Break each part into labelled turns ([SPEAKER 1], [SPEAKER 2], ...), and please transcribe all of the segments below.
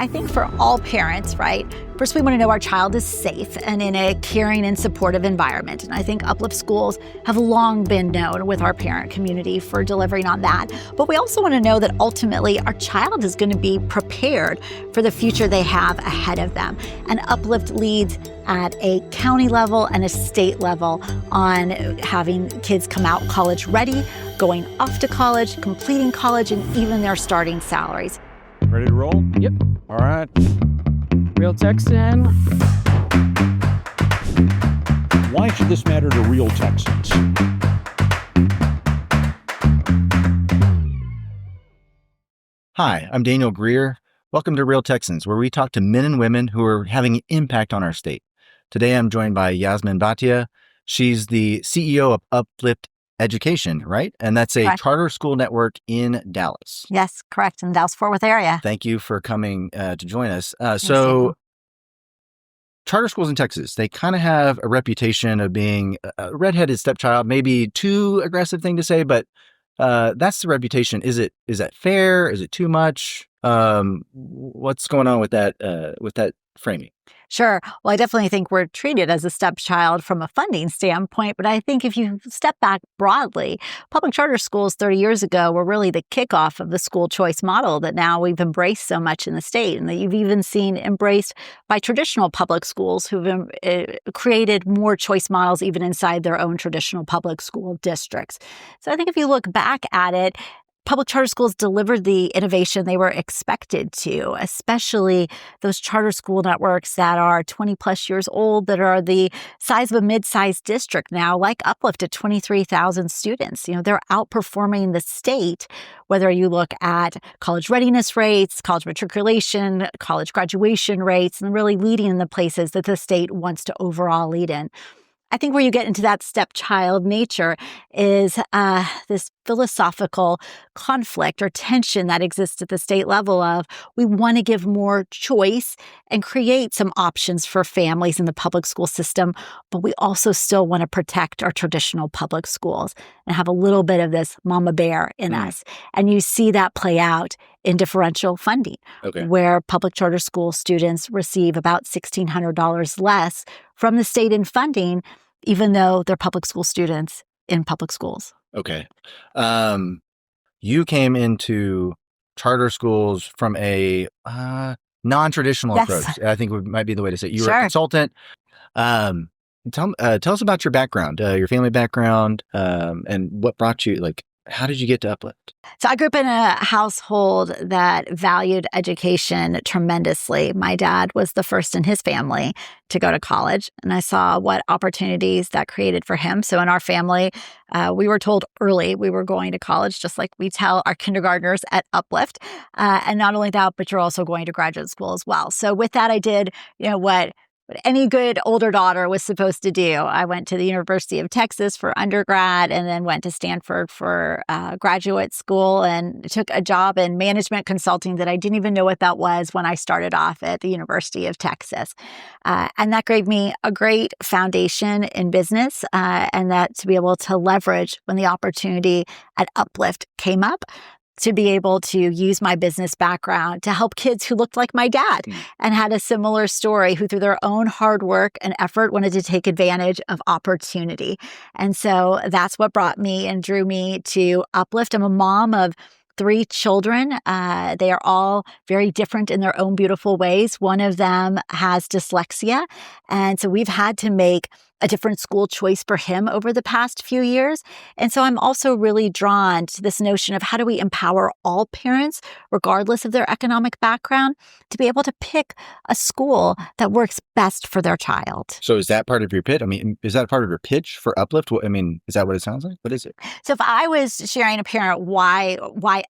[SPEAKER 1] I think for all parents, right, first we want to know our child is safe and in a caring and supportive environment. And I think Uplift schools have long been known with our parent community for delivering on that. But we also want to know that ultimately our child is going to be prepared for the future they have ahead of them. And Uplift leads at a county level and a state level on having kids come out college ready, going off to college, completing college, and even their starting salaries.
[SPEAKER 2] Ready to roll?
[SPEAKER 3] Yep.
[SPEAKER 2] All right.
[SPEAKER 3] Real Texan.
[SPEAKER 2] Why should this matter to Real Texans?
[SPEAKER 4] Hi, I'm Daniel Greer. Welcome to Real Texans, where we talk to men and women who are having an impact on our state. Today, I'm joined by Yasmin Bhatia. She's the CEO of Uplift Education, right? And that's a charter school network in Dallas.
[SPEAKER 1] Yes, correct. In the Dallas-Fort Worth area.
[SPEAKER 4] Thank you for coming to join us. So charter schools in Texas, they kind of have a reputation of being a redheaded stepchild, maybe too aggressive thing to say, but that's the reputation. Is that fair? Is it too much? What's going on with that framing?
[SPEAKER 1] Sure. Well, I definitely think we're treated as a stepchild from a funding standpoint, but I think if you step back broadly, public charter schools 30 years ago were really the kickoff of the school choice model that now we've embraced so much in the state, and that you've even seen embraced by traditional public schools who've created more choice models even inside their own traditional public school districts. So I think if you look back at it, public charter schools delivered the innovation they were expected to, especially those charter school networks that are 20 plus years old, that are the size of a mid-sized district now, like Uplift at 23,000 students. You know, they're outperforming the state, whether you look at college readiness rates, college matriculation, college graduation rates, and really leading in the places that the state wants to overall lead in. I think where you get into that stepchild nature is this philosophical conflict or tension that exists at the state level of we want to give more choice and create some options for families in the public school system, but we also still want to protect our traditional public schools and have a little bit of this mama bear in us. And you see that play out in differential funding, where public charter school students receive about $1,600 less from the state in funding, even though they're public school students in public schools.
[SPEAKER 4] Okay. You came into charter schools from a non-traditional approach. I think might be the way to say it. You were a consultant. Tell us about your background, your family background, and what brought you, how did you get to Uplift?
[SPEAKER 1] So I grew up in a household that valued education tremendously. My dad was the first in his family to go to college, and I saw what opportunities that created for him. So in our family, we were told early we were going to college, just like we tell our kindergartners at Uplift. And not only that, but you're also going to graduate school as well. So with that, I did, what any good older daughter was supposed to do. I went to the University of Texas for undergrad and then went to Stanford for graduate school and took a job in management consulting that I didn't even know what that was when I started off at the University of Texas. And that gave me a great foundation in business and that to be able to leverage when the opportunity at Uplift came up, to be able to use my business background to help kids who looked like my dad and had a similar story, who through their own hard work and effort wanted to take advantage of opportunity. And so that's what brought me and drew me to Uplift. I'm a mom of 3 children. They are all very different in their own beautiful ways. One of them has dyslexia. And so we've had to make a different school choice for him over the past few years. And so I'm also really drawn to this notion of how do we empower all parents, regardless of their economic background, to be able to pick a school that works best for their child.
[SPEAKER 4] So is that part of your pitch? I mean, is that part of your pitch for Uplift? I mean, is that what it sounds like? What is it?
[SPEAKER 1] So if I was sharing a parent why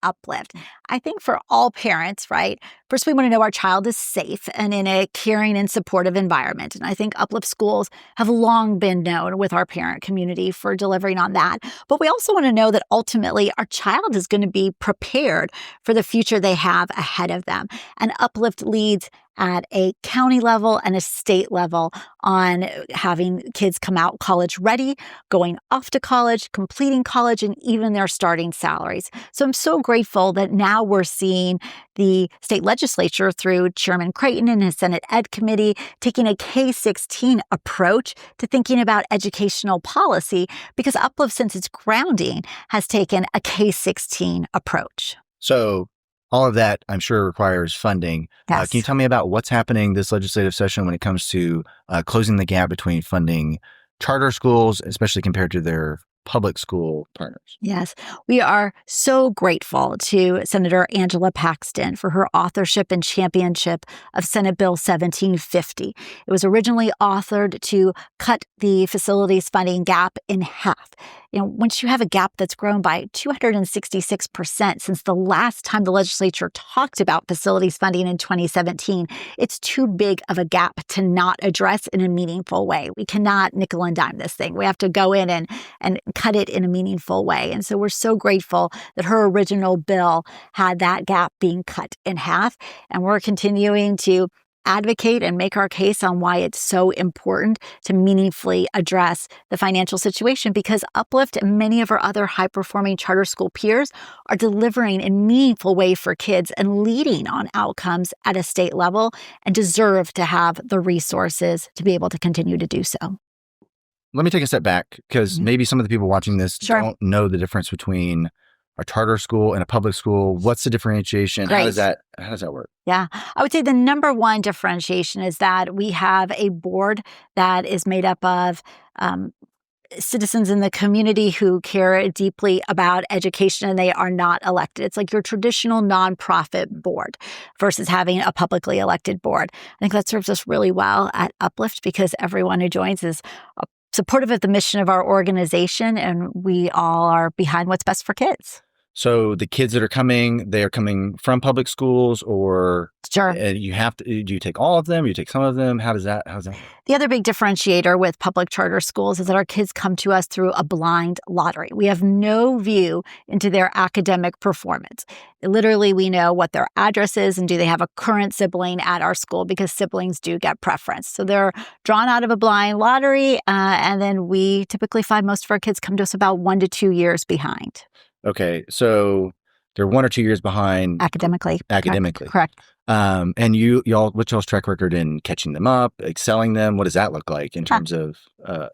[SPEAKER 1] Uplift, I think for all parents, right, first we want to know our child is safe and in a caring and supportive environment. And I think Uplift schools have long been known with our parent community for delivering on that. But we also want to know that ultimately our child is going to be prepared for the future they have ahead of them. And Uplift leads at a county level and a state level on having kids come out college ready, going off to college, completing college, and even their starting salaries. So I'm so grateful that now we're seeing the state legislature through Chairman Creighton and his Senate Ed Committee taking a K-16 approach to thinking about educational policy, because Uplift, since its grounding, has taken a K-16 approach.
[SPEAKER 4] So all of that, I'm sure, requires funding.
[SPEAKER 1] Yes.
[SPEAKER 4] Can you tell me about what's happening this legislative session when it comes to closing the gap between funding charter schools, especially compared to their public school partners?
[SPEAKER 1] Yes, we are so grateful to Senator Angela Paxton for her authorship and championship of Senate Bill 1750. It was originally authored to cut the facilities funding gap in half. Once you have a gap that's grown by 266% since the last time the legislature talked about facilities funding in 2017, it's too big of a gap to not address in a meaningful way. We cannot nickel and dime this thing. We have to go in and cut it in a meaningful way. And so we're so grateful that her original bill had that gap being cut in half. And we're continuing to advocate and make our case on why it's so important to meaningfully address the financial situation, because Uplift and many of our other high-performing charter school peers are delivering in a meaningful way for kids and leading on outcomes at a state level and deserve to have the resources to be able to continue to do so.
[SPEAKER 4] Let me take a step back, because maybe some of the people watching this don't know the difference between a charter school and a public school. What's the differentiation?
[SPEAKER 1] Great.
[SPEAKER 4] How does that work?
[SPEAKER 1] Yeah, I would say the number one differentiation is that we have a board that is made up of citizens in the community who care deeply about education, and they are not elected. It's like your traditional nonprofit board versus having a publicly elected board. I think that serves us really well at Uplift, because everyone who joins is supportive of the mission of our organization, and we all are behind what's best for kids.
[SPEAKER 4] So the kids that are coming, they are coming from public schools, or
[SPEAKER 1] Sure.
[SPEAKER 4] Do you take all of them? You take some of them? How's that?
[SPEAKER 1] The other big differentiator with public charter schools is that our kids come to us through a blind lottery. We have no view into their academic performance. Literally, we know what their address is and do they have a current sibling at our school, because siblings do get preference. So they're drawn out of a blind lottery, and then we typically find most of our kids come to us about 1 to 2 years behind.
[SPEAKER 4] Okay, so they're 1 or 2 years behind
[SPEAKER 1] Academically. Correct.
[SPEAKER 4] And what's y'all's track record in catching them up, excelling them? What does that look like in terms of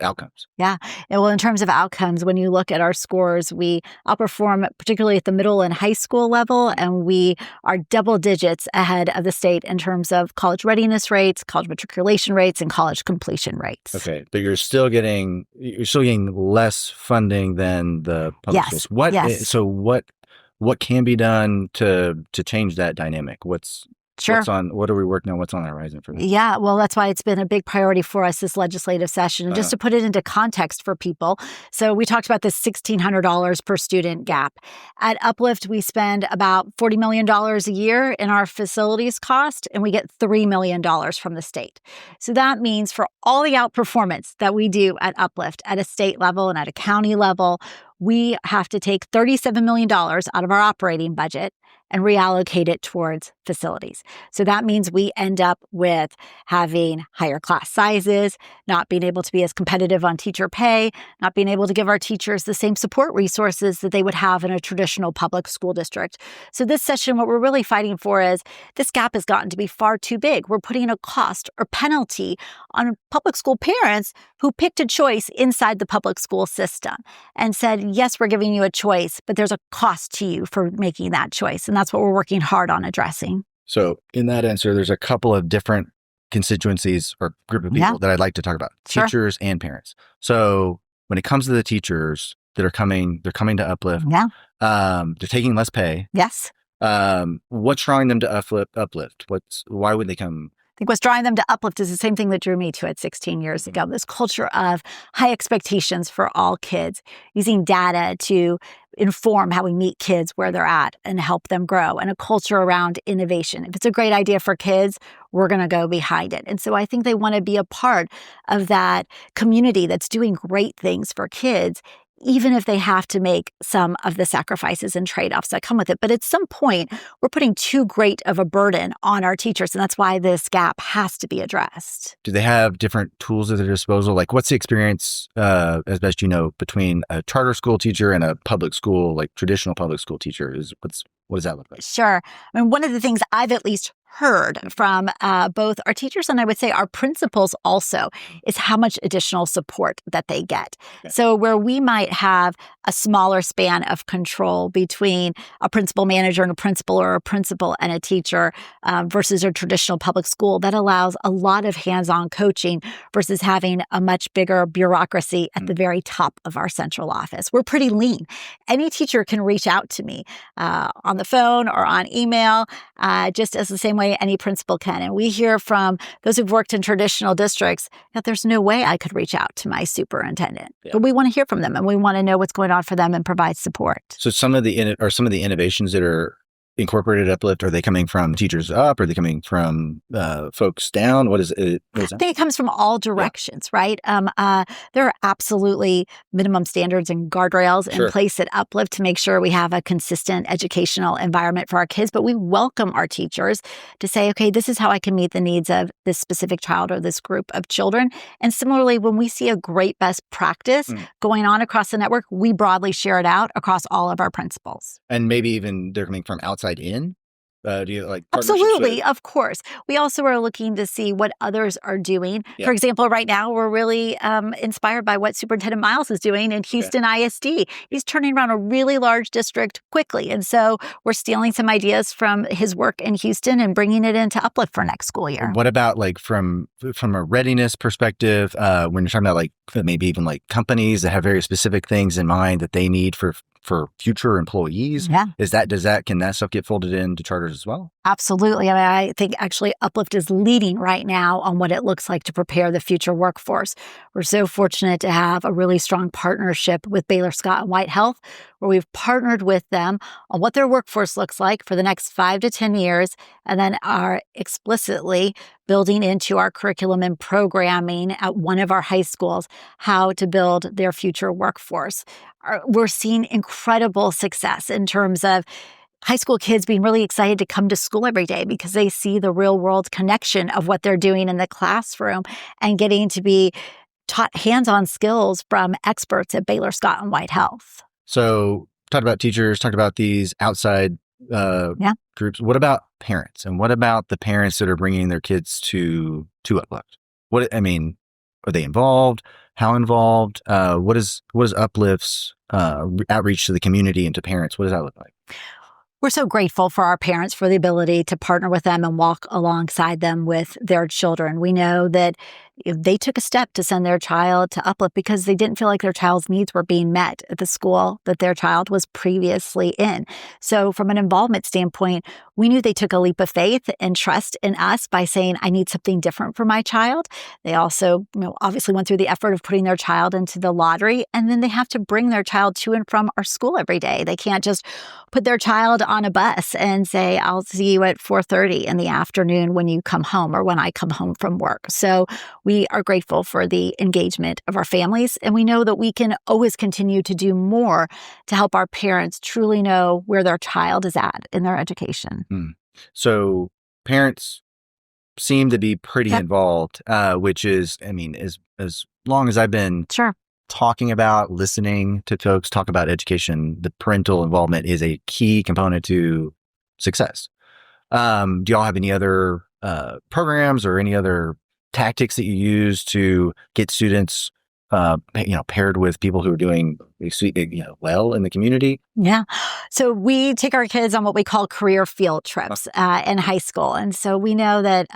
[SPEAKER 4] outcomes?
[SPEAKER 1] Yeah. Well, in terms of outcomes, when you look at our scores, we outperform particularly at the middle and high school level, and we are double digits ahead of the state in terms of college readiness rates, college matriculation rates, and college completion rates.
[SPEAKER 4] Okay, but you're still getting less funding than the public schools. What can be done to change that dynamic?
[SPEAKER 1] Sure.
[SPEAKER 4] What are we working on? What's on the horizon for this?
[SPEAKER 1] Yeah, well, that's why it's been a big priority for us this legislative session. And just to put it into context for people, so we talked about this $1,600 per student gap. At Uplift, we spend about $40 million a year in our facilities cost, and we get $3 million from the state. So that means for all the outperformance that we do at Uplift at a state level and at a county level, we have to take $37 million out of our operating budget and reallocate it towards facilities. So that means we end up with having higher class sizes, not being able to be as competitive on teacher pay, not being able to give our teachers the same support resources that they would have in a traditional public school district. So this session, what we're really fighting for is this gap has gotten to be far too big. We're putting a cost or penalty on public school parents who picked a choice inside the public school system and said, yes, we're giving you a choice, but there's a cost to you for making that choice. And that's what we're working hard on addressing.
[SPEAKER 4] So in that answer, there's a couple of different constituencies or group of people that I'd like to talk about, teachers and parents. So when it comes to the teachers that are coming, they're coming to Uplift.
[SPEAKER 1] Yeah.
[SPEAKER 4] They're taking less pay.
[SPEAKER 1] Yes.
[SPEAKER 4] What's drawing them to Uplift? Why would they come?
[SPEAKER 1] I think what's drawing them to Uplift is the same thing that drew me to it 16 years ago, this culture of high expectations for all kids, using data to inform how we meet kids where they're at and help them grow, and a culture around innovation. If it's a great idea for kids, we're going to go behind it. And so I think they want to be a part of that community that's doing great things for kids even if they have to make some of the sacrifices and trade-offs that come with it. But at some point, we're putting too great of a burden on our teachers, and that's why this gap has to be addressed.
[SPEAKER 4] Do they have different tools at their disposal? Like, what's the experience, as best you know, between a charter school teacher and a public school, like traditional public school teacher? What does that look like?
[SPEAKER 1] Sure. I mean, one of the things I've at least heard from both our teachers and I would say our principals also is how much additional support that they get.
[SPEAKER 4] Okay.
[SPEAKER 1] So where we might have a smaller span of control between a principal manager and a principal or a principal and a teacher versus a traditional public school, that allows a lot of hands-on coaching versus having a much bigger bureaucracy at the very top of our central office. We're pretty lean. Any teacher can reach out to me on the phone or on email, just as the same way any principal can. And we hear from those who've worked in traditional districts that there's no way I could reach out to my superintendent.
[SPEAKER 4] Yeah.
[SPEAKER 1] But we want to hear from them and we want to know what's going on for them and provide support.
[SPEAKER 4] So some of the innovations that are incorporated Uplift, are they coming from teachers up? Are they coming from folks down? What is it?
[SPEAKER 1] I think it comes from all directions, right? There are absolutely minimum standards and guardrails in place at Uplift to make sure we have a consistent educational environment for our kids. But we welcome our teachers to say, okay, this is how I can meet the needs of this specific child or this group of children. And similarly, when we see a great best practice going on across the network, we broadly share it out across all of our principals.
[SPEAKER 4] And maybe even they're coming from outside in? Do you like
[SPEAKER 1] Absolutely, of course. We also are looking to see what others are doing.
[SPEAKER 4] Yeah.
[SPEAKER 1] For example, right now, we're really inspired by what Superintendent Miles is doing in Houston ISD. He's turning around a really large district quickly. And so we're stealing some ideas from his work in Houston and bringing it into Uplift for next school year.
[SPEAKER 4] What about like from a readiness perspective, when you're talking about like maybe even like companies that have very specific things in mind that they need for future employees?
[SPEAKER 1] Yeah.
[SPEAKER 4] Can that stuff get folded into charters as well?
[SPEAKER 1] Absolutely. I mean, I think actually Uplift is leading right now on what it looks like to prepare the future workforce. We're so fortunate to have a really strong partnership with Baylor Scott and White Health, where we've partnered with them on what their workforce looks like for the next 5 to 10 years, and then are explicitly building into our curriculum and programming at one of our high schools how to build their future workforce. We're seeing incredible success in terms of high school kids being really excited to come to school every day because they see the real world connection of what they're doing in the classroom and getting to be taught hands-on skills from experts at Baylor Scott and White Health.
[SPEAKER 4] So talked about teachers, talked about these outside groups. What about parents? And what about the parents that are bringing their kids to Uplift? Are they involved? How involved? What is Uplift's outreach to the community and to parents? What does that look like?
[SPEAKER 1] We're so grateful for our parents for the ability to partner with them and walk alongside them with their children. We know that they took a step to send their child to Uplift because they didn't feel like their child's needs were being met at the school that their child was previously in. So from an involvement standpoint, we knew they took a leap of faith and trust in us by saying, I need something different for my child. They also, obviously went through the effort of putting their child into the lottery, and then they have to bring their child to and from our school every day. They can't just put their child on a bus and say, I'll see you at 4:30 in the afternoon when you come home or when I come home from work. So we are grateful for the engagement of our families, and we know that we can always continue to do more to help our parents truly know where their child is at in their education.
[SPEAKER 4] So parents seem to be pretty involved, which is, as long as I've been talking about, listening to folks talk about education, the parental involvement is a key component to success. Do y'all have any other programs or any other tactics that you use to get students, paired with people who are doing well in the community?
[SPEAKER 1] Yeah. So we take our kids on what we call career field trips in high school. And so we know that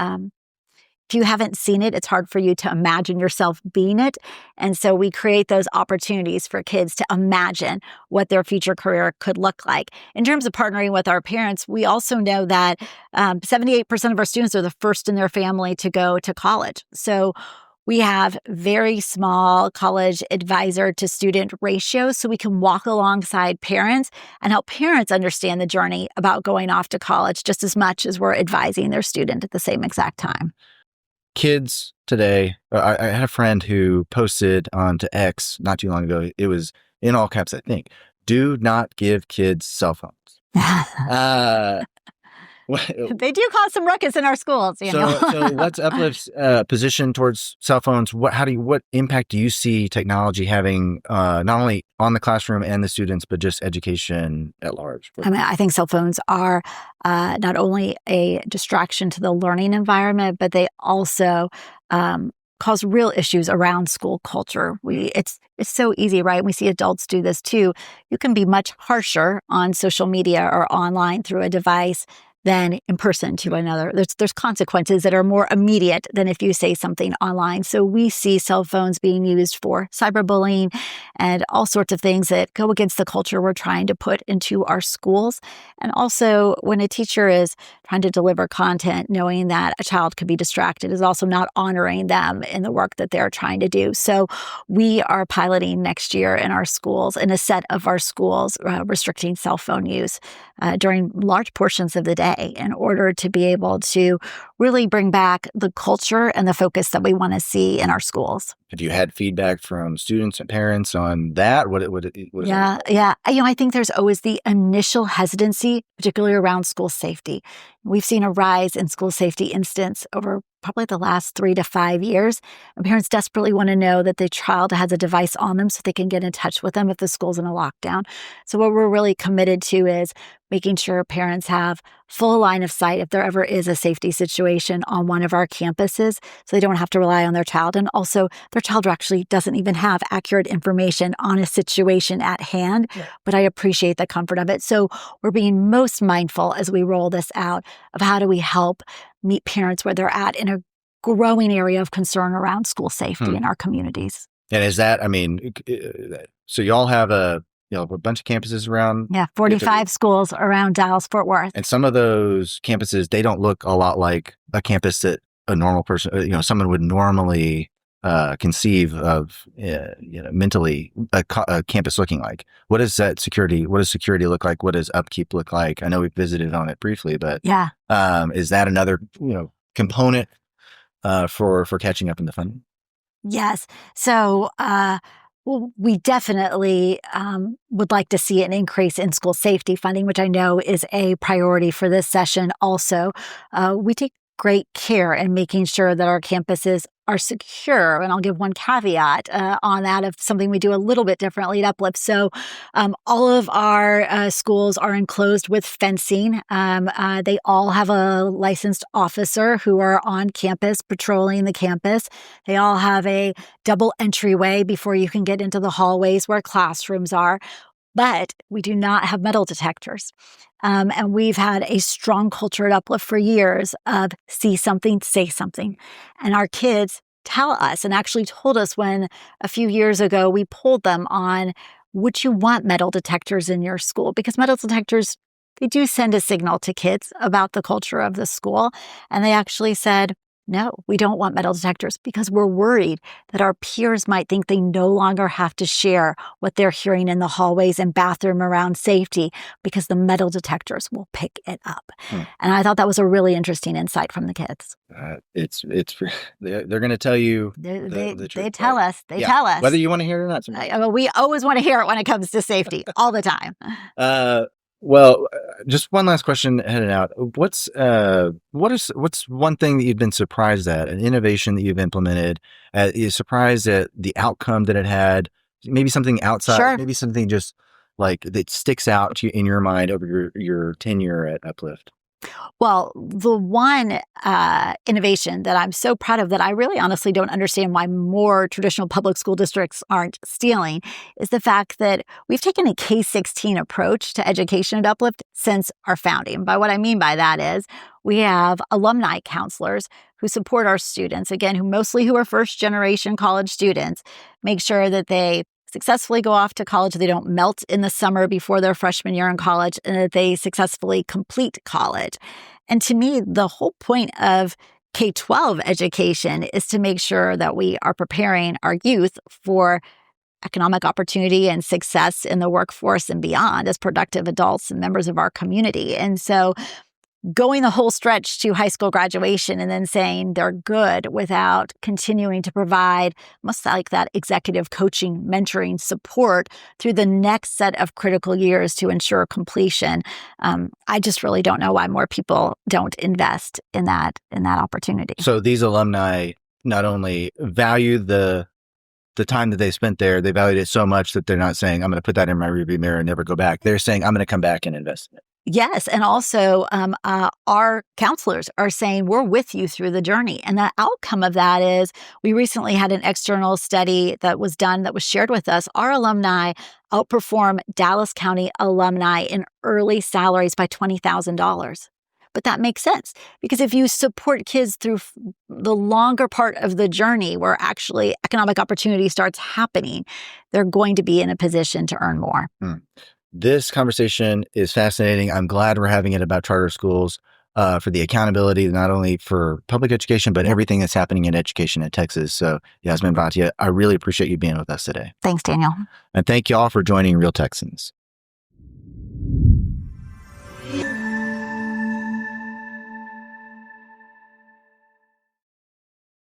[SPEAKER 1] if you haven't seen it, it's hard for you to imagine yourself being it. And so we create those opportunities for kids to imagine what their future career could look like. In terms of partnering with our parents, we also know that 78% of our students are the first in their family to go to college. So we have very small college advisor to student ratios, so we can walk alongside parents and help parents understand the journey about going off to college just as much as we're advising their student at the same exact time.
[SPEAKER 4] Kids today, I had a friend who posted onto X not too long ago. It was in all caps, I think, do not give kids cell phones.
[SPEAKER 1] They do cause some ruckus in our schools,
[SPEAKER 4] So what's Uplift's position towards cell phones? What impact do you see technology having, not only on the classroom and the students, but just education at large?
[SPEAKER 1] I mean, I think cell phones are not only a distraction to the learning environment, but they also cause real issues around school culture. It's so easy, right? We see adults do this too. You can be much harsher on social media or online through a device than in person to another. There's consequences that are more immediate than if you say something online. So we see cell phones being used for cyberbullying and all sorts of things that go against the culture we're trying to put into our schools. And also, when a teacher is trying to deliver content, knowing that a child could be distracted is also not honoring them in the work that they're trying to do. So we are piloting next year in our schools, in a set of our schools, restricting cell phone use during large portions of the day in order to be able to really bring back the culture and the focus that we want to see in our schools.
[SPEAKER 4] Have you had feedback from students and parents on that? What is
[SPEAKER 1] Yeah. I think there's always the initial hesitancy, particularly around school safety. We've seen a rise in school safety incidents over probably the last 3 to 5 years. And parents desperately want to know that the child has a device on them so they can get in touch with them if the school's in a lockdown. So what we're really committed to is making sure parents have full line of sight if there ever is a safety situation on one of our campuses, so they don't have to rely on their child. And also, their child actually doesn't even have accurate information on a situation at hand, but I appreciate the comfort of it. So we're being most mindful as we roll this out of how do we help meet parents where they're at in a growing area of concern around school safety in our communities.
[SPEAKER 4] And is that, so y'all have a bunch of campuses around?
[SPEAKER 1] Yeah, 45 schools around Dallas-Fort Worth.
[SPEAKER 4] And some of those campuses, they don't look a lot like a campus that a normal person, someone would normally conceive of, mentally a campus looking like. What does security look like? What does upkeep look like? I know we visited on it briefly, but
[SPEAKER 1] yeah,
[SPEAKER 4] is that another, component for catching up in the funding?
[SPEAKER 1] Yes. So, we definitely would like to see an increase in school safety funding, which I know is a priority for this session. Also, we take great care in making sure that our campuses are secure. And I'll give one caveat on that of something we do a little bit differently at Uplift. So all of our schools are enclosed with fencing. They all have a licensed officer who are on campus patrolling the campus. They all have a double entryway before you can get into the hallways where classrooms are. But we do not have metal detectors. And we've had a strong culture at Uplift for years of see something, say something. And our kids tell us and actually told us when a few years ago we polled them on, would you want metal detectors in your school? Because metal detectors, they do send a signal to kids about the culture of the school. And they actually said, no, we don't want metal detectors because we're worried that our peers might think they no longer have to share what they're hearing in the hallways and bathroom around safety because the metal detectors will pick it up. And I thought that was a really interesting insight from the kids.
[SPEAKER 4] They're going to tell you the truth.
[SPEAKER 1] They tell us. They tell us.
[SPEAKER 4] Whether you want to hear it or not.
[SPEAKER 1] We always want to hear it when it comes to safety, all the time.
[SPEAKER 4] Well, just one last question heading out. What's one thing that you've been surprised at, an innovation that you've implemented? You're surprised at the outcome that it had, maybe something outside,
[SPEAKER 1] Sure.
[SPEAKER 4] Maybe something just like that sticks out to you in your mind over your tenure at Uplift?
[SPEAKER 1] Well, the one innovation that I'm so proud of that I really honestly don't understand why more traditional public school districts aren't stealing is the fact that we've taken a K-16 approach to education at Uplift since our founding. By what I mean by that is we have alumni counselors who support our students, again, who are first-generation college students, make sure that they successfully go off to college, they don't melt in the summer before their freshman year in college, and that they successfully complete college. And to me, the whole point of K-12 education is to make sure that we are preparing our youth for economic opportunity and success in the workforce and beyond as productive adults and members of our community. And so going the whole stretch to high school graduation and then saying they're good without continuing to provide almost like that executive coaching, mentoring support through the next set of critical years to ensure completion. I just really don't know why more people don't invest in that opportunity.
[SPEAKER 4] So these alumni not only value the time that they spent there, they valued it so much that they're not saying, I'm going to put that in my rearview mirror and never go back. They're saying, I'm going to come back and invest in it.
[SPEAKER 1] Yes. And also, our counselors are saying we're with you through the journey. And the outcome of that is we recently had an external study that was done that was shared with us. Our alumni outperform Dallas County alumni in early salaries by $20,000. But that makes sense because if you support kids through the longer part of the journey where actually economic opportunity starts happening, they're going to be in a position to earn more.
[SPEAKER 4] This conversation is fascinating. I'm glad we're having it about charter schools for the accountability, not only for public education, but everything that's happening in education in Texas. So Yasmin Bhatia, I really appreciate you being with us today.
[SPEAKER 1] Thanks, Daniel.
[SPEAKER 4] And thank you all for joining Real Texans.